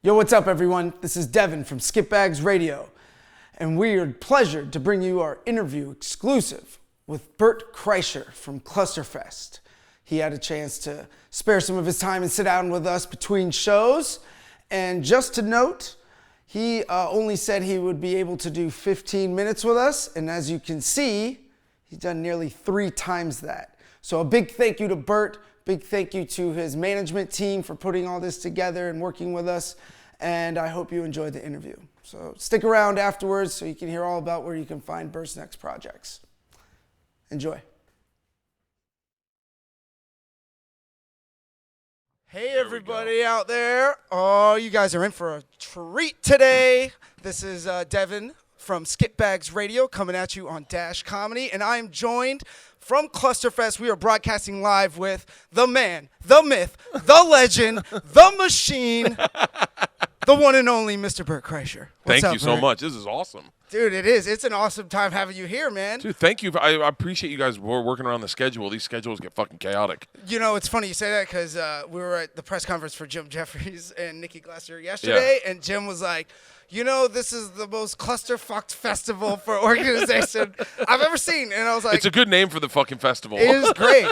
Yo, what's up, everyone? This is Devin from Skitbags Radio, and we are pleasured to bring you our interview exclusive with Bert Kreischer from Clusterfest. He had a chance to spare some of his time and sit down with us between shows, and just to note, he only said he would be able to do 15 minutes with us, and as you can see, he's done nearly 3 times that. So a big thank you to Bert, big thank you to his management team for putting all this together and working with us, and I hope you enjoyed the interview. So stick around afterwards so you can hear all about where you can find Bert's next projects. Enjoy. Hey everybody out there. Oh, you guys are in for a treat today. This is Devin from Skitbags Radio coming at you on Dash Comedy, and I am joined from Clusterfest. We are broadcasting live with the man, the myth, the legend, the machine, the one and only Mr. Bert Kreischer. Thank you so much. This is awesome. Dude, it is. It's an awesome time having you here, man. Dude, thank you. I appreciate you guys working around the schedule. These schedules get fucking chaotic. You know, it's funny you say that because we were at the press conference for Jim Jeffries and Nikki Glaser yesterday, and Jim was like, you know, this is the most clusterfucked festival for organization I've ever seen. And I was like, it's a good name for the fucking festival. It is great.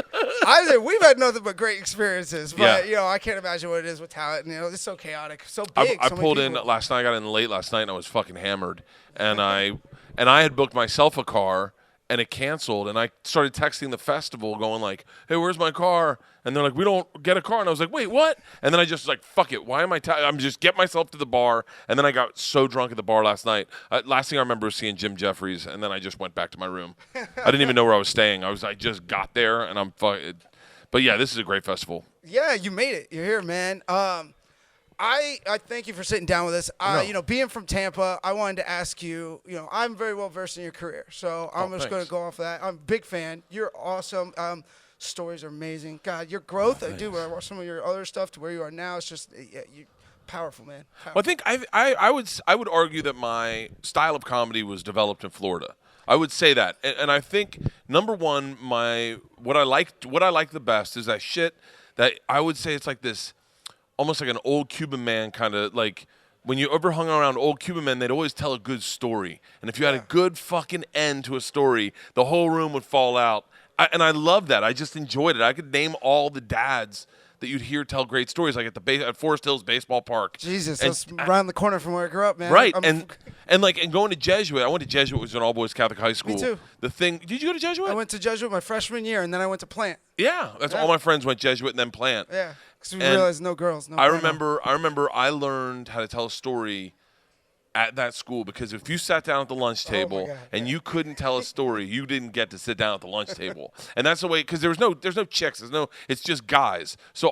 We've had nothing but great experiences, but you know, I can't imagine what it is with talent. You know, it's so chaotic, so big. I pulled in last night. I got in late last night, and I was fucking hammered. And I had booked myself a car, and it canceled. And I started texting the festival, going like, "Hey, where's my car?" And they're like, "We don't get a car." And I was like, "Wait, what?" And then I just was like, "Fuck it. Why am I'm just get myself to the bar." And then I got so drunk at the bar last night. Last thing I remember was seeing Jim Jeffries, and then I just went back to my room. I didn't even know where I was staying. I just got there, and I'm fucking. But yeah, this is a great festival. Yeah, you made it. You're here, man. I thank you for sitting down with us. You know, being from Tampa, I wanted to ask you, you know, I'm very well versed in your career, so I'm just going to go off of that. I'm a big fan. You're awesome. Stories are amazing. God, your growth, dude, when I watch some of your other stuff to where you are now, it's just, you powerful, man. Powerful. Well, I think I would argue that my style of comedy was developed in Florida. I would say that, and I think number one, what I like the best is that shit that I would say it's like this, almost like an old Cuban man kind of like. When you ever hung around old Cuban men, they'd always tell a good story, and if you had a good fucking end to a story, the whole room would fall out. And I love that. I just enjoyed it. I could name all the dads that you'd hear tell great stories, like at Forest Hills Baseball Park. Jesus, that's around the corner from where I grew up, man. Right, and going to Jesuit. I went to Jesuit, which was an all-boys Catholic high school. Me too. Did you go to Jesuit? I went to Jesuit my freshman year, and then I went to Plant. Yeah, all my friends went Jesuit and then Plant. Yeah, because we realized no girls. No. I remember I learned how to tell a story at that school, because if you sat down at the lunch table and you couldn't tell a story, you didn't get to sit down at the lunch table. And that's the way, because there's no chicks, it's just guys. So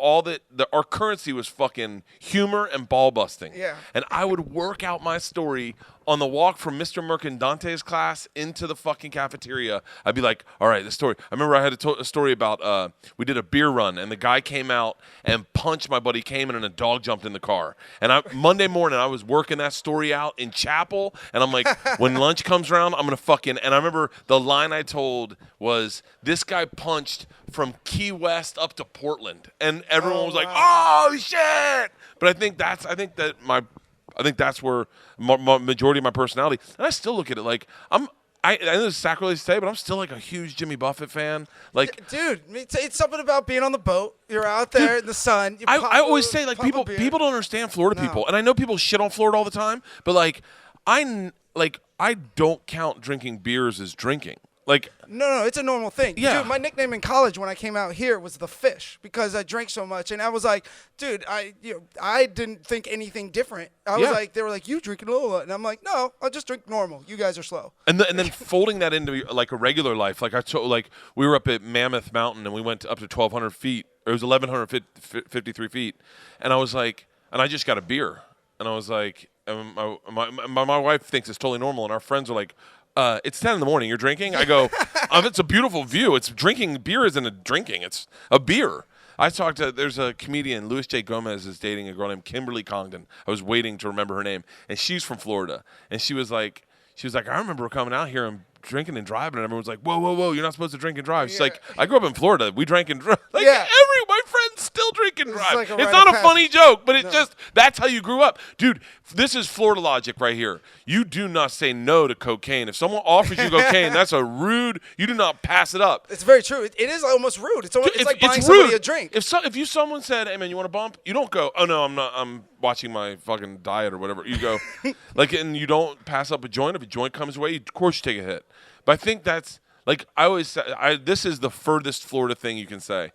our currency was fucking humor and ball busting. Yeah. And I would work out my story on the walk from Mr. Mercandante's class into the fucking cafeteria. I'd be like, all right, the story. I remember I had a story about, we did a beer run, and the guy came out and punched my buddy Cayman, and a dog jumped in the car. And Monday morning, I was working that story out in chapel, and I'm like, when lunch comes around, I'm going to fucking, and I remember the line I told was, this guy punched from Key West up to Portland. And everyone was like, oh, shit! But I think that's where majority of my personality, and I still look at it like I know it's sacrilege to say, but I'm still like a huge Jimmy Buffett fan. Like, dude, it's something about being on the boat. You're out there in the sun. I always say, like, people don't understand Florida people, and I know people shit on Florida all the time, but like I don't count drinking beers as drinking. Like, no, it's a normal thing. Yeah. Dude, my nickname in college when I came out here was the Fish, because I drank so much, and I was like, dude, I didn't think anything different. I was like, they were like, you drinking a little, and I'm like, no, I'll just drink normal. You guys are slow. And then folding that into like a regular life, like we were up at Mammoth Mountain, and we went up to 1,200 feet. Or it was 1,153 feet, and I was like, and I just got a beer, and I was like, my wife thinks it's totally normal, and our friends are like, it's 10 in the morning. You're drinking? I go, it's a beautiful view. It's drinking. Beer isn't a drinking. It's a beer. There's a comedian, Louis J. Gomez, is dating a girl named Kimberly Congdon. I was waiting to remember her name. And she's from Florida. And she was like, I remember coming out here and drinking and driving. And everyone's like, whoa, you're not supposed to drink and drive. She's like, I grew up in Florida. We drank and drove. Like, my friends still drink and drive. like a It's rite not of a funny passage. joke, but it's just that's how you grew up. Dude, this is Florida logic right here. You do not say no to cocaine. If someone offers you cocaine, that's a rude. You do not pass it up. It's very true. It is almost rude. It's almost, Dude, it's like buying rude. somebody a drink. If someone said, "Hey man, you want a bump?" You don't go, "Oh no, I'm not. I'm watching my fucking diet or whatever." You go, like, and you don't pass up a joint. If a joint comes away, of course you take a hit. But I think that's like I always say. This is the furthest Florida thing you can say.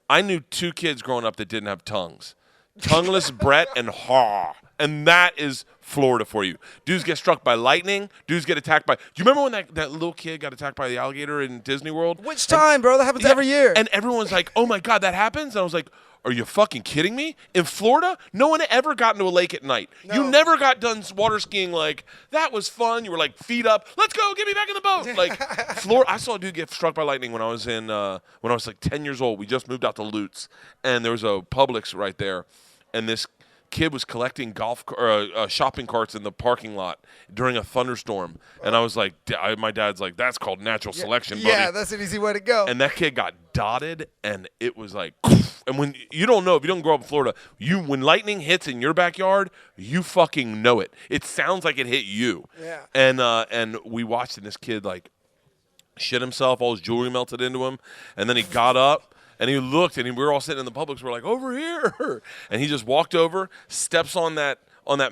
I knew 2 kids growing up that didn't have tongues, tongueless Brett and Haw. And that is Florida for you. Dudes get struck by lightning. Dudes get attacked by. Do you remember when that little kid got attacked by the alligator in Disney World? Which time, bro? That happens every year. And everyone's like, "Oh my God, that happens!" And I was like, "Are you fucking kidding me?" In Florida, no one ever got into a lake at night. No. You never got done water skiing. Like that was fun. You were like feet up. Let's go. Get me back in the boat. Like Florida. I saw a dude get struck by lightning when I was like 10 years old. We just moved out to Lutz, and there was a Publix right there, and this kid was collecting shopping carts in the parking lot during a thunderstorm, and I was like, my dad's like, "That's called natural selection, buddy." Yeah, that's an easy way to go. And that kid got dotted, and it was like, and when you don't know, if you don't grow up in Florida, when lightning hits in your backyard, you fucking know it. It sounds like it hit you. Yeah. And we watched, and this kid like shit himself, all his jewelry melted into him, and then he got up. And he looked, and we were all sitting in the Publix. We're like, "Over here!" And he just walked over, steps on that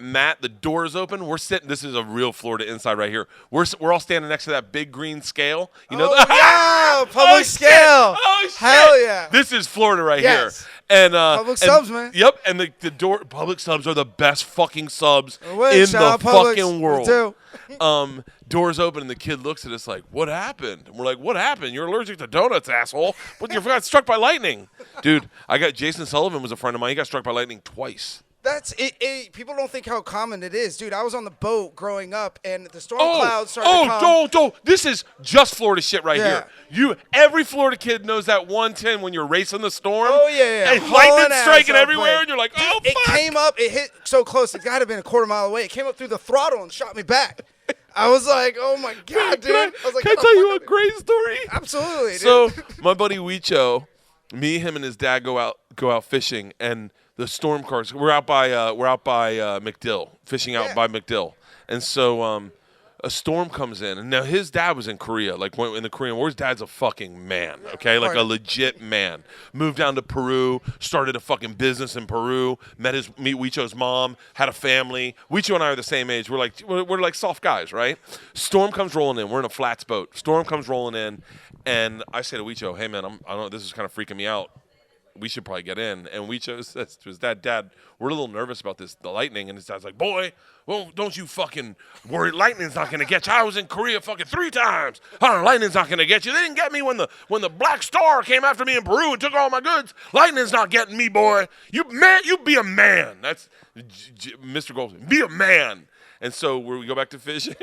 mat. The door is open. We're sitting. This is a real Florida inside right here. We're all standing next to that big green scale. You know, yeah, public scale. Oh shit! Hell yeah! This is Florida right Yes. here. And Public subs, man. Yep. And the Public subs are the best fucking subs in Shout the out Publix. fucking world. Me too. Doors open, and the kid looks at us like, "What happened?" And we're like, "What happened? You're allergic to donuts, asshole. But you got struck by lightning." Dude, Jason Sullivan was a friend of mine. He got struck by lightning twice. That's it. People don't think how common it is, dude. I was on the boat growing up, and the storm clouds started to come. Don't. This is just Florida shit right Yeah. here. Every Florida kid knows that 110 when you're racing the storm. Oh, yeah. And lightning striking everywhere, and you're like, "Oh, It fuck." came up. It hit so close. It got to have been a quarter mile away. It came up through the throttle and shot me back. I was like, "Oh my God, dude!" I was like, Can I tell you a great story? Absolutely, dude. So my buddy Weicho, him, and his dad go out fishing, and the storm cars. We're out by McDill, fishing out by McDill, and so a storm comes in, and now his dad was in Korea, like in the Korean War. His dad's a fucking man, okay, like a legit man. Moved down to Peru, started a fucking business in Peru. Meet Weicho's mom, had a family. Weicho and I are the same age. We're like soft guys, right? Storm comes rolling in. We're in a flats boat. Storm comes rolling in, and I say to Weicho, "Hey man, I don't know. This is kind of freaking me out. We should probably get in." And Weicho says to his dad, "We're a little nervous about the lightning." And his dad's like, "Boy, well, don't you fucking worry. Lightning's not going to get you. I was in Korea fucking 3 times. Lightning's not going to get you. They didn't get me when the Black Star came after me in Peru and took all my goods. Lightning's not getting me, boy. You be a man." That's Mr. Goldstein. Be a man. And so we go back to fishing,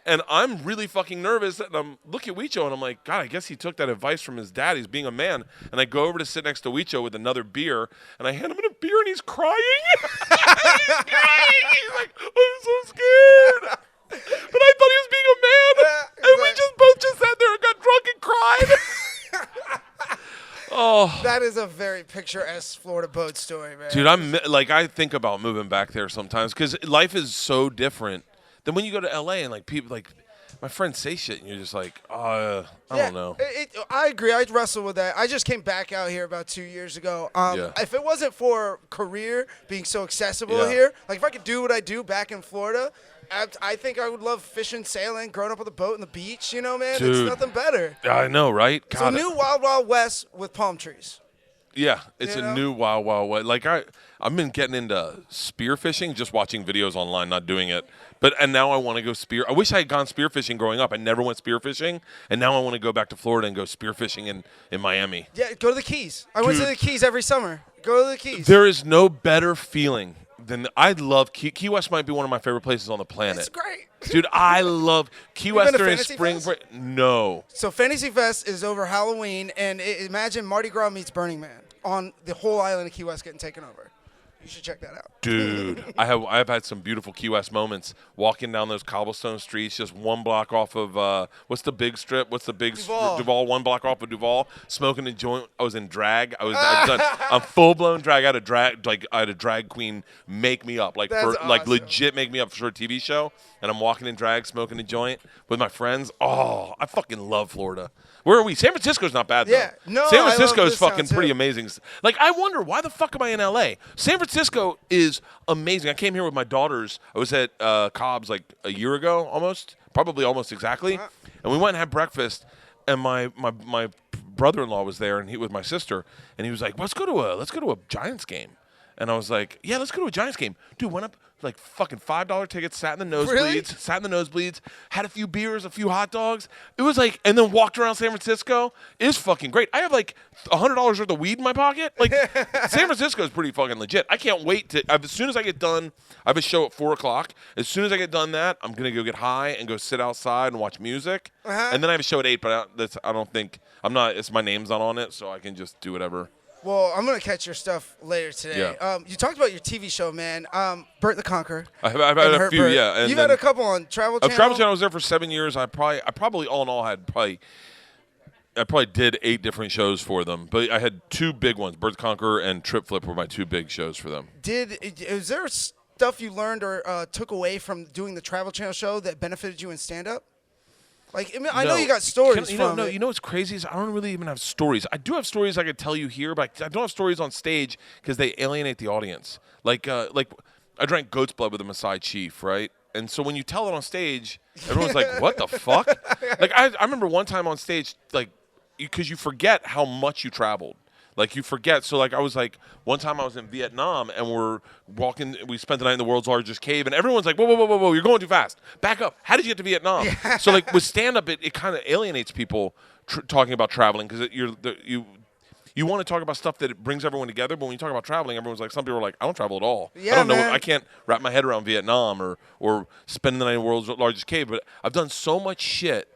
and I'm really fucking nervous. And I'm looking at Weicho, and I'm like, "God, I guess he took that advice from his dad. He's being a man." And I go over to sit next to Weicho with another beer, and I hand him a beer, and he's crying. He's crying. He's like, "I'm so scared." But I thought he was being a man, and we both sat there and got drunk and cried. Oh, that is a very picturesque Florida boat story, man. Dude, I think about moving back there sometimes because life is so different than when you go to LA and like people like my friends say shit and you're just like, I don't know. I agree. I'd wrestle with that. I just came back out here about 2 years ago. If it wasn't for career being so accessible here, like if I could do what I do back in Florida, I think I would love fishing, sailing, growing up with a boat on the beach. You know, man, Dude, it's nothing better. I know, right? It's a new Wild Wild West with palm trees. Yeah, it's a new Wild Wild West. Like I've been getting into spear fishing, just watching videos online, not doing it. And now I want to go spear. I wish I had gone spear fishing growing up. I never went spear fishing, and now I want to go back to Florida and go spear fishing in Miami. Yeah, go to the Keys. I went to the Keys every summer. Go to the Keys. There is no better feeling than I love Key West. Might be one of my favorite places on the planet. It's great. Dude, I love Key West during Fantasy spring Fest? break. No. So Fantasy Fest is over Halloween, and imagine Mardi Gras meets Burning Man on the whole island of Key West getting taken over. You should check that out. Dude, I've had some beautiful Key West moments walking down those cobblestone streets, just one block off of what's the big strip? What's the big Duval. Duval? One block off of Duval, smoking a joint. I was in drag. I'm full blown drag. I had a drag queen make me up, like That's like awesome. legit make me up for a TV show. And I'm walking in drag, smoking a joint with my friends. Oh, I fucking love Florida. Where are we? San Francisco's not bad, though. Yeah. No, San I love Francisco is this town, fucking too. pretty amazing. Like, I wonder, why the fuck am I in L.A.? San Francisco is amazing. I came here with my daughters. I was at Cobb's like a year ago, probably almost exactly. And we went and had breakfast, and my brother-in-law was there, and he with my sister, and he was like, let's go to a Giants game. And I was like, yeah, let's go to a Giants game. Dude, went up like fucking $5 tickets, sat in the nosebleeds, had a few beers, a few hot dogs. It was like, and then walked around San Francisco. It was fucking great. I have like $100 worth of weed in my pocket. Like, San Francisco is pretty fucking legit. I can't wait to, as soon as I get done, I have a show at 4 o'clock. As soon as I get done that, I'm going to go get high and go sit outside and watch music. And then I have a show at 8, but my name's not on it, so I can just do whatever. Well, I'm going to catch your stuff later today. Yeah. You talked about your TV show, man. Bert the Conqueror. I've had a few, Bert. yeah. And You've had a couple on Travel Channel? Travel Channel, I was there for 7 years. I probably all in all I probably did 8 different shows for them. But I had 2 big ones. Bert the Conqueror and Trip Flip were my 2 big shows for them. Is there stuff you learned or took away from doing the Travel Channel show that benefited you in stand-up? Like, I know you got stories from it. You know what's crazy is I don't really even have stories. I do have stories I could tell you here, but I don't have stories on stage because they alienate the audience. Like I drank goat's blood with a Maasai chief, right? And so when you tell it on stage, everyone's like, what the fuck? Like, I remember one time on stage, like, because you forget how much you traveled. Like, you forget. So, like, I was like, one time I was in Vietnam, and we spent the night in the world's largest cave, and everyone's like, whoa, you're going too fast. Back up. How did you get to Vietnam? Yeah. So, like, with stand-up, it kind of alienates people talking about traveling because you want to talk about stuff that brings everyone together, but when you talk about traveling, everyone's like, some people are like, I don't travel at all. Yeah, I don't know. man. I can't wrap my head around Vietnam or spending the night in the world's largest cave, but I've done so much shit.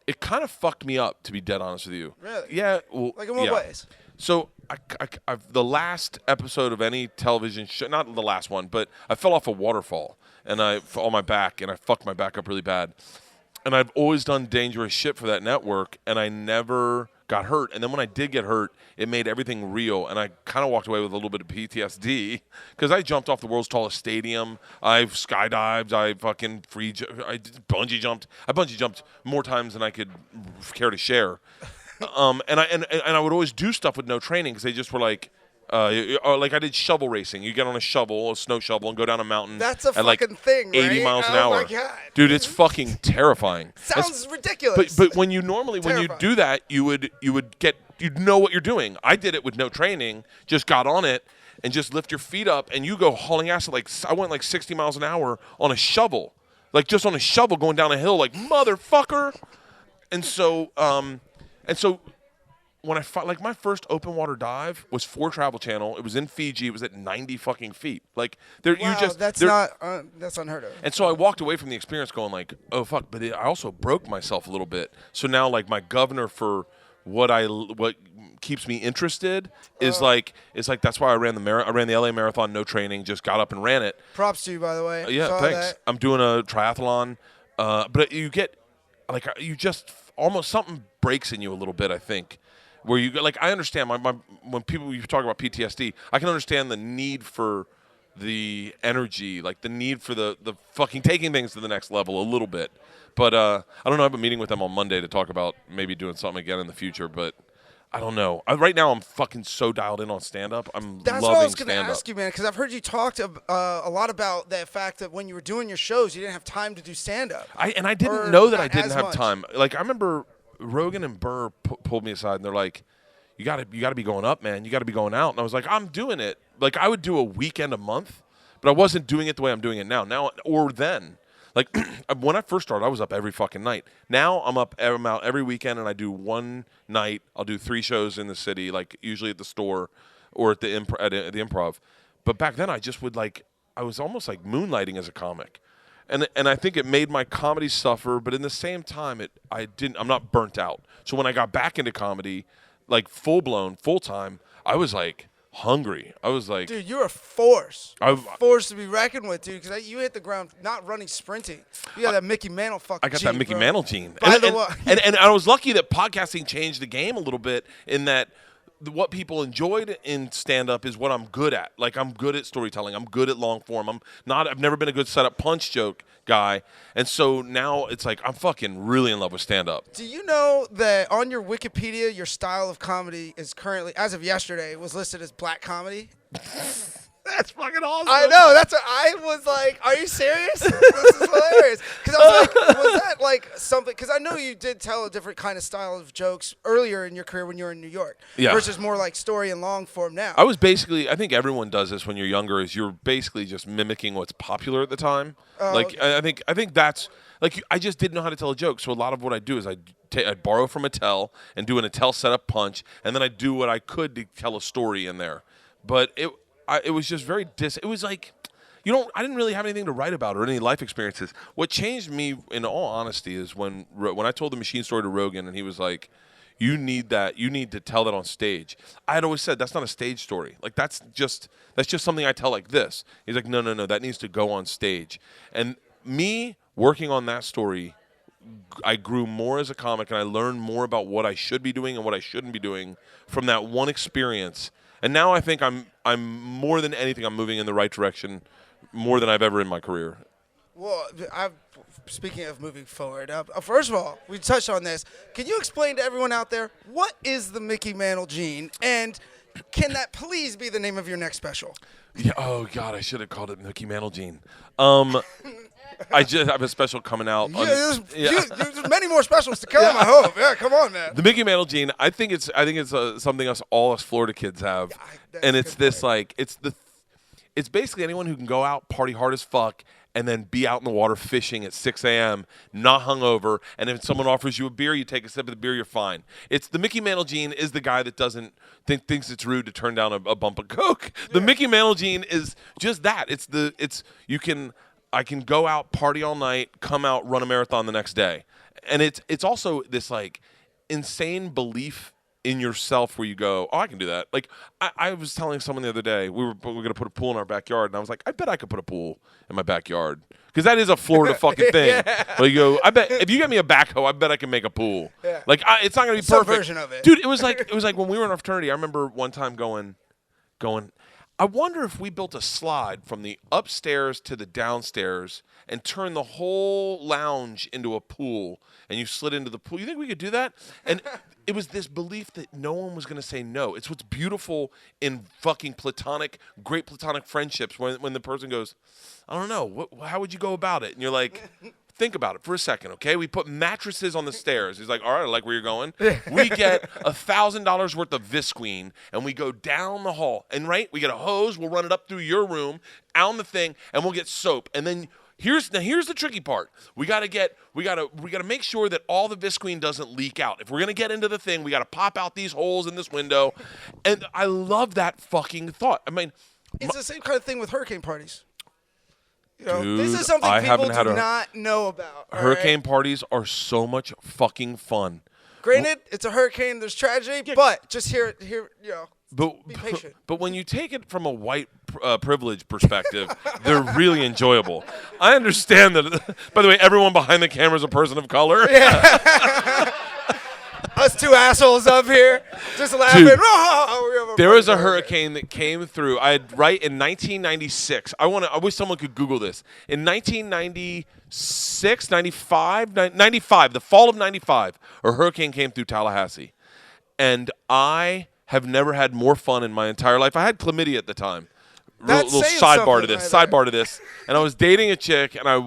It kind of fucked me up, to be dead honest with you. Really? Yeah. Well, like, in what ways? So the last episode of any television show, not the last one, but I fell off a waterfall on my back, and I fucked my back up really bad. And I've always done dangerous shit for that network, and I never got hurt. And then when I did get hurt, it made everything real, and I kind of walked away with a little bit of PTSD because I jumped off the world's tallest stadium. I've skydived. I bungee jumped. I bungee jumped more times than I could care to share. And I would always do stuff with no training because they just were like I did shovel racing. You get on a snow shovel, and go down a mountain. That's a at like fucking thing, right? 80 miles an hour. Oh my God. Dude, it's fucking terrifying. Sounds ridiculous. But when you do that, you'd know what you're doing. I did it with no training, just got on it and just lift your feet up, and you go hauling ass I went like 60 miles an hour on a shovel. Like, just on a shovel going down a hill, like, motherfucker. And so when my first open water dive was for Travel Channel. It was in Fiji. It was at 90 fucking feet. Like, that's unheard of. And so I walked away from the experience going like, oh fuck. But I also broke myself a little bit. So now, like, my governor for what keeps me interested is that's why I ran the LA Marathon, no training, just got up and ran it. Props to you, by the way. Yeah, Saw thanks. that. I'm doing a triathlon, but you get you just almost something breaks in you a little bit, I think. Where you like, I understand when you talk about PTSD, I can understand the need for the energy, like the need for the fucking taking things to the next level a little bit. But I don't know. I have a meeting with them on Monday to talk about maybe doing something again in the future. But I don't know. Right now, I'm fucking so dialed in on stand-up. That's loving what I was going to stand-up. ask you, man, because I've heard you talk a lot about that fact that when you were doing your shows, you didn't have time to do stand-up. I didn't know that I didn't have much time. Like, I remember Rogan and Burr pulled me aside, and they're like, you got to be going up, man. You got to be going out. And I was like, I'm doing it. Like, I would do a weekend a month, but I wasn't doing it the way I'm doing it now or then. Like, when I first started, I was up every fucking night. Now I'm out every weekend, and I do one night. I'll do 3 shows in the city, like usually at the store or at the Improv. But back then, I just would I was almost like moonlighting as a comic. And I think it made my comedy suffer, but in the same time, I'm not burnt out. So when I got back into comedy, like full-blown, full-time, I was like, hungry. I was like, dude, you're a force. I- A force to be reckoned with, dude. Because you hit the ground not running, sprinting. You got that Mickey Mantle fucking. I got gene, that Mickey bro. Mantle gene. By the way, And I was lucky that podcasting changed the game a little bit in that what people enjoyed in stand-up is what I'm good at. Like, I'm good at storytelling. I'm good at long form. I've never been a good setup punch joke guy. And so now it's like I'm fucking really in love with stand-up. do you know that on your Wikipedia, your style of comedy is currently, as of yesterday, was listed as black comedy? That's fucking awesome. I know. That's what I was like. Are you serious? This is hilarious. Because I was like, was that like something? Because I know you did tell a different kind of style of jokes earlier in your career when you were in New York, versus more like story and long form now. I think everyone does this when you're younger. Is you're basically just mimicking what's popular at the time. Okay. I think that's like I just didn't know how to tell a joke. So a lot of what I do is I'd borrow from Attell and do an Attell setup punch, and then I do what I could to tell a story in there. But it was just very it was like, I didn't really have anything to write about or any life experiences. What changed me, in all honesty, is when I told the machine story to Rogan, and he was like, you need to tell that on stage. I had always said, that's not a stage story. Like, that's just something I tell like this. He's like, no, that needs to go on stage. And me working on that story, I grew more as a comic, and I learned more about what I should be doing and what I shouldn't be doing from that one experience. And now I think I'm more than anything, I'm moving in the right direction more than I've ever in my career. Well, speaking of moving forward, first of all, we touched on this. Can you explain to everyone out there what is the Mickey Mantle gene, and can that please be the name of your next special? Yeah. Oh God, I should have called it Mickey Mantle gene. I just have a special coming out. There's many more specials to come. I hope. Yeah, come on, man. The Mickey Mantle gene. I think it's something all us Florida kids have, and it's this like it's basically anyone who can go out, party hard as fuck, and then be out in the water fishing at 6 a.m., not hungover, and if someone offers you a beer, you take a sip of the beer, you're fine. It's the Mickey Mantle gene is the guy that thinks it's rude to turn down a bump of Coke. The Mickey Mantle gene is just that. I can go out, party all night, come out, run a marathon the next day. And it's also this like insane belief in yourself where you go, oh, I can do that. Like I was telling someone the other day, we were going to put a pool in our backyard, and I was like, I bet I could put a pool in my backyard. Because that is a Florida fucking thing. Yeah. Like you go, I bet if you get me a backhoe, I bet I can make a pool. Yeah. Like it's not going to be Some perfect. version of it. Dude, it was like when we were in our fraternity, I remember one time going, I wonder if we built a slide from the upstairs to the downstairs and turned the whole lounge into a pool, and you slid into the pool. You think we could do that? And it was this belief that no one was going to say no. It's what's beautiful in fucking great platonic friendships when the person goes, I don't know, how would you go about it? And you're like, think about it for a second, okay? We put mattresses on the stairs. He's like, all right, I like where you're going. We get $1,000 worth of Visqueen, and we go down the hall. And we get a hose. We'll run it up through your room, down the thing, and we'll get soap. And then here's the tricky part. We gotta make sure that all the Visqueen doesn't leak out. If we're gonna get into the thing, we gotta pop out these holes in this window. And I love that fucking thought. I mean, it's the same kind of thing with hurricane parties. Dude, this is something people do not know about. Hurricane parties are so much fucking fun. Granted, it's a hurricane. There's tragedy, but just here, be patient. But when you take it from a white privilege perspective, they're really enjoyable. I understand that. By the way, everyone behind the camera is a person of color. Yeah. Us two assholes up here just laughing. Dude, Oh, there was a hurricane that came through. In 1996. I wish someone could Google this. In 1996, 95, the fall of 95, a hurricane came through Tallahassee. And I have never had more fun in my entire life. I had chlamydia at the time. Little sidebar to this. And I was dating a chick, and my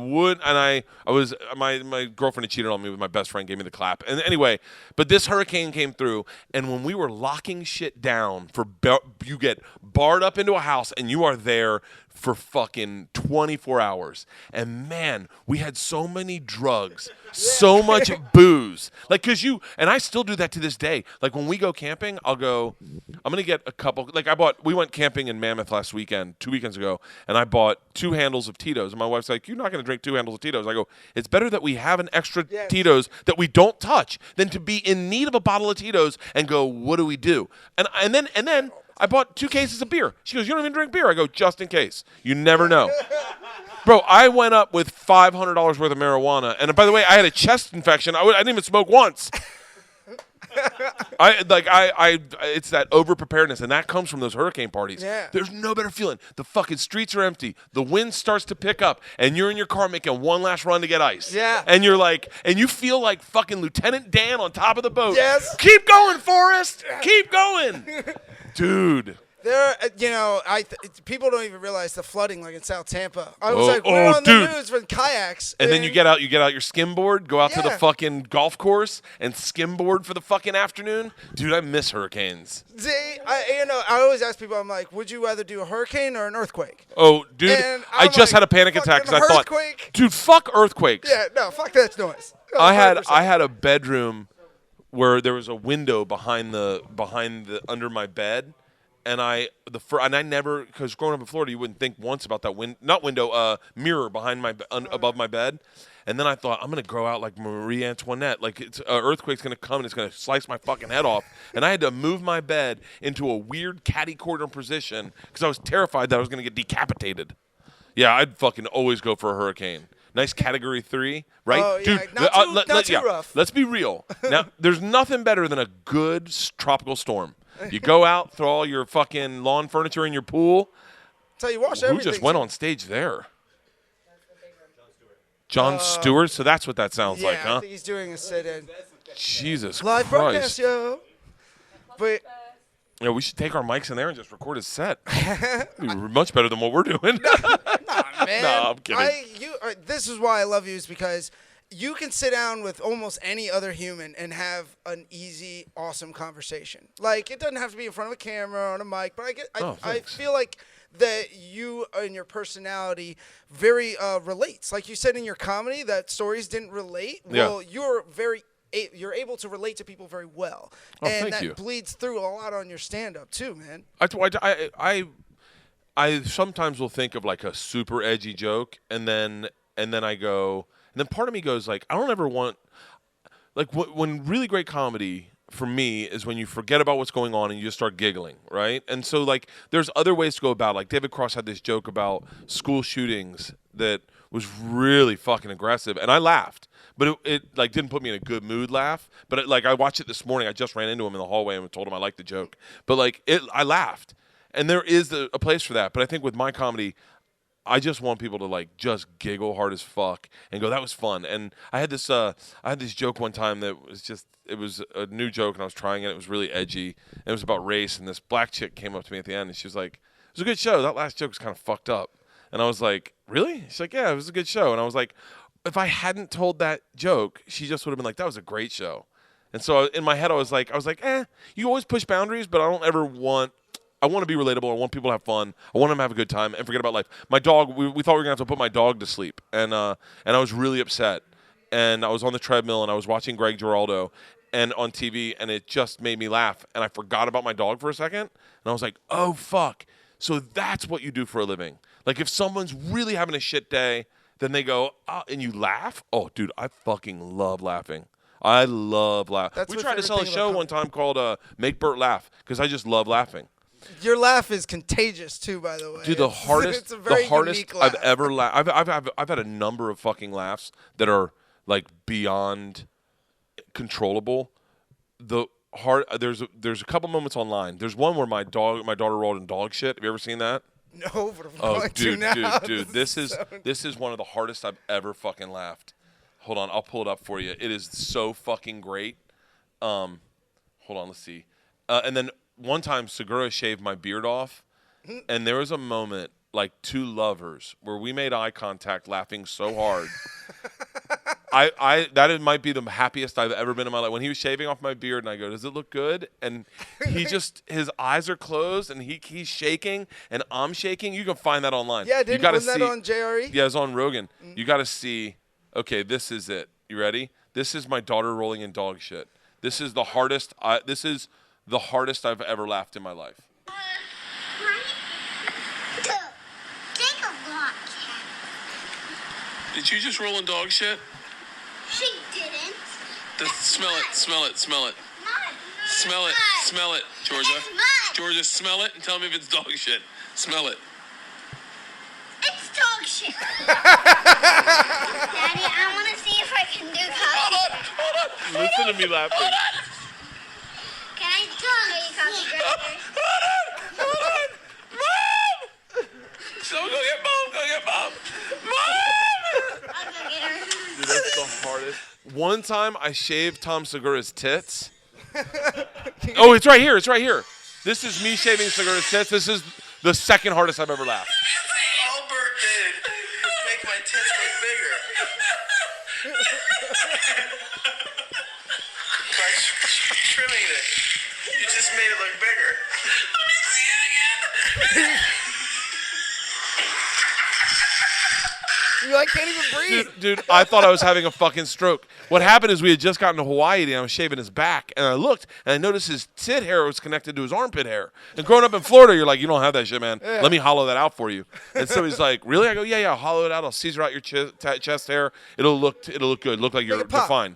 girlfriend had cheated on me with my best friend, gave me the clap. And anyway, but this hurricane came through, and when we were locking shit down you get barred up into a house, and you are there for fucking 24 hours. And man, we had so many drugs, so much booze. Like, and I still do that to this day. Like, when we go camping, I'm going to get a couple. Like, we went camping in Mammoth last weekend, 2 weekends ago, and I bought 2 handles of Tito's. And my wife's like, you're not going to drink 2 handles of Tito's. I go, it's better that we have an extra Tito's that we don't touch than to be in need of a bottle of Tito's and go, what do we do? And then I bought 2 cases of beer. She goes, you don't even drink beer. I go, just in case. You never know. Bro, I went up with $500 worth of marijuana. And by the way, I had a chest infection. I didn't even smoke once. It's that over preparedness, and that comes from those hurricane parties. Yeah. There's no better feeling. The fucking streets are empty. The wind starts to pick up, and you're in your car making one last run to get ice. Yeah. And you're like, and you feel like fucking Lieutenant Dan on top of the boat. Yes. Keep going, Forrest. Keep going, dude. There, people don't even realize the flooding, like in South Tampa. I was we're on dude. the news with kayaks, And then you get out your skimboard, go out to the Yeah. fucking golf course and skimboard for the fucking afternoon. Dude, I miss hurricanes. See, I always ask people, I'm like, would you rather do a hurricane or an earthquake? Oh, dude, And I I'm just like, had a panic attack because I thought, earthquake? dude, fuck earthquakes. Yeah, no, fuck that noise. No, I 100%. had a bedroom where there was a window behind the under my bed, and I never, because growing up in Florida, you wouldn't think once about that mirror behind above my bed. And then I thought, I'm going to grow out like Marie Antoinette. Like, it's earthquake's going to come and it's going to slice my fucking head off. And I had to move my bed into a weird catty corner position because I was terrified that I was going to get decapitated. Yeah, I'd fucking always go for a hurricane. Nice Category 3, right? Oh, yeah. Dude, Not too rough. Let's be real. Now, there's nothing better than a good tropical storm. You go out, throw all your fucking lawn furniture in your pool. So you wash Who everything. just went on stage there? John Stewart? So that's what that sounds Yeah, like, huh? I think he's doing a sit-in. Jesus Live broadcast, Christ. yo. But Yeah, we should take our mics in there and just record his set. It'd be much better than what we're doing. man, No, I'm kidding. This is why I love you, is because you can sit down with almost any other human and have an easy, awesome conversation. Like, it doesn't have to be in front of a camera or on a mic, but I thanks. feel like that you and your personality very relates. Like you said in your comedy, that stories didn't relate. Yeah. Well, you're able to relate to people very well, Oh, and thank that you. bleeds through a lot on your stand-up too, man. I sometimes will think of like a super edgy joke, and then I go, and then part of me goes like, I don't ever want, like when really great comedy for me is when you forget about what's going on and you just start giggling, right? And so like there's other ways to go about it. Like David Cross had this joke about school shootings that was really fucking aggressive, and I laughed. But it like didn't put me in a good mood laugh. But I watched it this morning. I just ran into him in the hallway and told him I liked the joke. But like I laughed. And there is a place for that. But I think with my comedy, I just want people to like just giggle hard as fuck and go, that was fun. And I had this joke one time that was it was a new joke and I was trying it. It was really edgy. And it was about race. And this black chick came up to me at the end and she was like, it was a good show. That last joke was kind of fucked up. And I was like, really? She's like, yeah, it was a good show. And I was like, if I hadn't told that joke, she just would have been like, that was a great show. And so in my head, I was like, you always push boundaries, but I don't ever want. I want to be relatable. I want people to have fun. I want them to have a good time and forget about life. My dog, we thought we were going to have to put my dog to sleep. And I was really upset. And I was on the treadmill and I was watching Greg Giraldo and on TV, and it just made me laugh. And I forgot about my dog for a second. And I was like, oh, fuck. So that's what you do for a living. Like if someone's really having a shit day, then they go, oh, and you laugh? Oh, dude, I fucking love laughing. I love laughing. We tried to sell a show one time called Make Bert Laugh because I just love laughing. Your laugh is contagious too, by the way. Dude, the hardest unique laugh. I've ever laughed. I've had a number of fucking laughs that are like beyond controllable. There's a couple moments online. There's one where my daughter rolled in dog shit. Have you ever seen that? No, but I'm going to now. Dude, this is one of the hardest I've ever fucking laughed. Hold on, I'll pull it up for you. It is so fucking great. Hold on, let's see. And then one time, Segura shaved my beard off, and there was a moment like two lovers where we made eye contact, laughing so hard. Might be the happiest I've ever been in my life. When he was shaving off my beard, and I go, "Does it look good?" And his eyes are closed, and he's shaking, and I'm shaking. You can find that online. Yeah, wasn't that on JRE? Yeah, it's on Rogan. You got to see. Okay, this is it. You ready? This is my daughter rolling in dog shit. This is the hardest. This is the hardest I've ever laughed in my life. Take a walk, Cat. Did you just roll in dog shit? She didn't. Smell it. Mud. Smell it, Georgia. It's mud. Georgia, smell it and tell me if it's dog shit. Smell it. It's dog shit. Daddy, I want to see if I can do coffee. Hold on. Listen to me laughing. Can I tell you coffee grinder? Hold on. Mom! So go get mom. Mom! I'll go get her. Dude, that's the hardest. One time I shaved Tom Segura's tits. Oh, it's right here. This is me shaving Segura's tits. This is the second hardest I've ever laughed. All Bert did was make my tits look bigger. By trimming it, you just made it look bigger. Let me see it again. I can't even breathe. Dude, I thought I was having a fucking stroke. What happened is we had just gotten to Hawaii and I was shaving his back. And I looked and I noticed his tit hair was connected to his armpit hair. And growing up in Florida, you're like, you don't have that shit, man. Yeah. Let me hollow that out for you. And so he's like, really? I go, yeah, I'll hollow it out. I'll Caesar out your chest hair. It'll look good. Look like you're defined.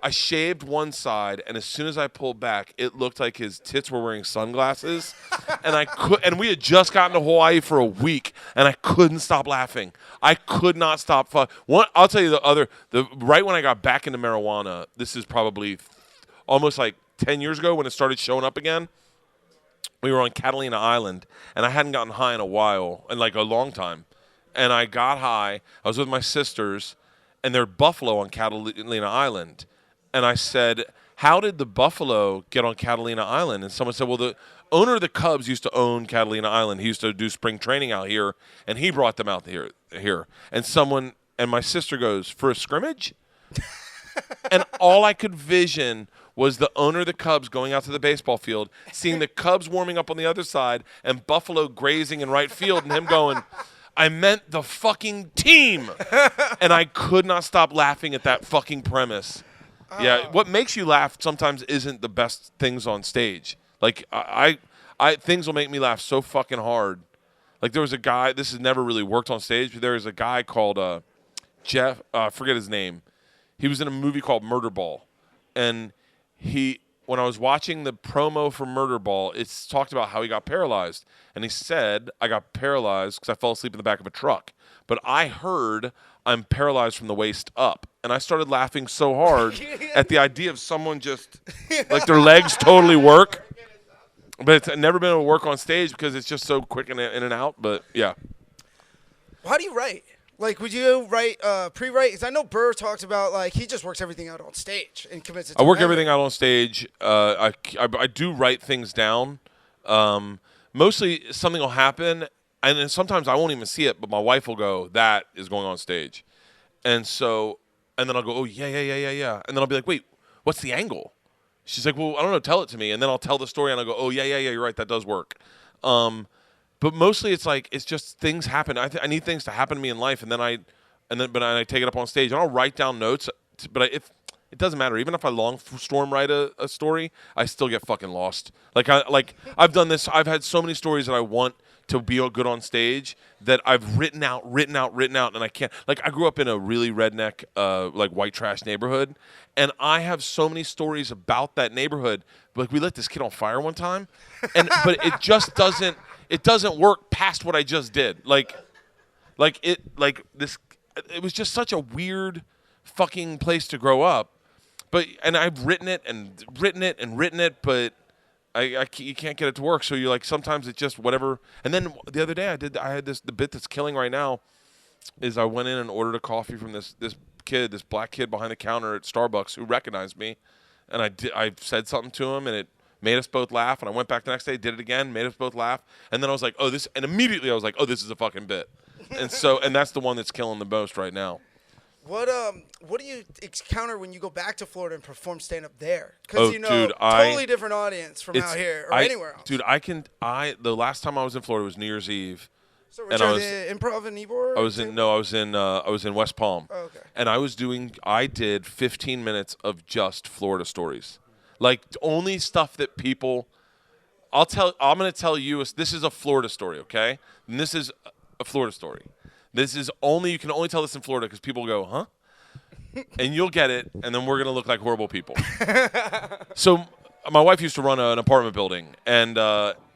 I shaved one side, and as soon as I pulled back, it looked like his tits were wearing sunglasses, and we had just gotten to Hawaii for a week, and I couldn't stop laughing. I could not stop. I'll tell you right when I got back into marijuana, this is probably almost like 10 years ago when it started showing up again. We were on Catalina Island, and I hadn't gotten high in a while, in like a long time, and I got high. I was with my sisters, and they're buffalo on Catalina Island. And I said, how did the buffalo get on Catalina Island? And someone said, well, the owner of the Cubs used to own Catalina Island. He used to do spring training out here, and he brought them out here. And my sister goes, for a scrimmage? And all I could vision was the owner of the Cubs going out to the baseball field, seeing the Cubs warming up on the other side, and buffalo grazing in right field, and him going, I meant the fucking team. And I could not stop laughing at that fucking premise. Yeah, what makes you laugh sometimes isn't the best things on stage. Like I things will make me laugh so fucking hard. Like there was a guy. This has never really worked on stage, but there was a guy called Jeff. I forget his name. He was in a movie called Murder Ball, and when I was watching the promo for Murder Ball, it's talked about how he got paralyzed, and he said I got paralyzed because I fell asleep in the back of a truck. But I heard I'm paralyzed from the waist up. And I started laughing so hard at the idea of someone just, like their legs totally work. But it's never been able to work on stage because it's just so quick in and out. But, yeah. How do you write? Like, would you write, pre-write? Because I know Burr talks about, like, he just works everything out on stage and commits it to I work memory. everything out on stage. I do write things down. Mostly something will happen, and then sometimes I won't even see it, but my wife will go, that is going on stage. And then I'll go, oh, yeah. And then I'll be like, wait, what's the angle? She's like, well, I don't know, tell it to me. And then I'll tell the story, and I'll go, oh, yeah, you're right, that does work. But mostly it's like, it's just things happen. I need things to happen to me in life, but I take it up on stage, and I'll write down notes. But if it doesn't matter. Even if I long storm write a story, I still get fucking lost. I've done this. I've had so many stories that I want to be good on stage that I've written out, and I can't. Like, I grew up in a really redneck, like white trash neighborhood, and I have so many stories about that neighborhood. Like, we lit this kid on fire one time, but it just doesn't. It doesn't work past what I just did. It was just such a weird fucking place to grow up. And I've written it, but you can't get it to work. So you're like, sometimes it's just whatever. And then the other day the bit that's killing right now is I went in and ordered a coffee from this black kid behind the counter at Starbucks who recognized me, and I said something to him, and it made us both laugh. And I went back the next day, did it again, made us both laugh. And then I was like, and immediately I was like, oh, this is a fucking bit. And that's the one that's killing the most right now. What do you encounter when you go back to Florida and perform stand-up there? Because totally different audience from out here or anywhere else. Dude, the last time I was in Florida was New Year's Eve. So Return to Improv in Ybor? I was in West Palm. Oh, okay. And I did 15 minutes of just Florida stories. Like, only stuff that people I'm going to tell you, this is a Florida story, okay? And this is a Florida story. You can only tell this in Florida because people go, huh? And you'll get it, and then we're going to look like horrible people. So my wife used to run an apartment building, and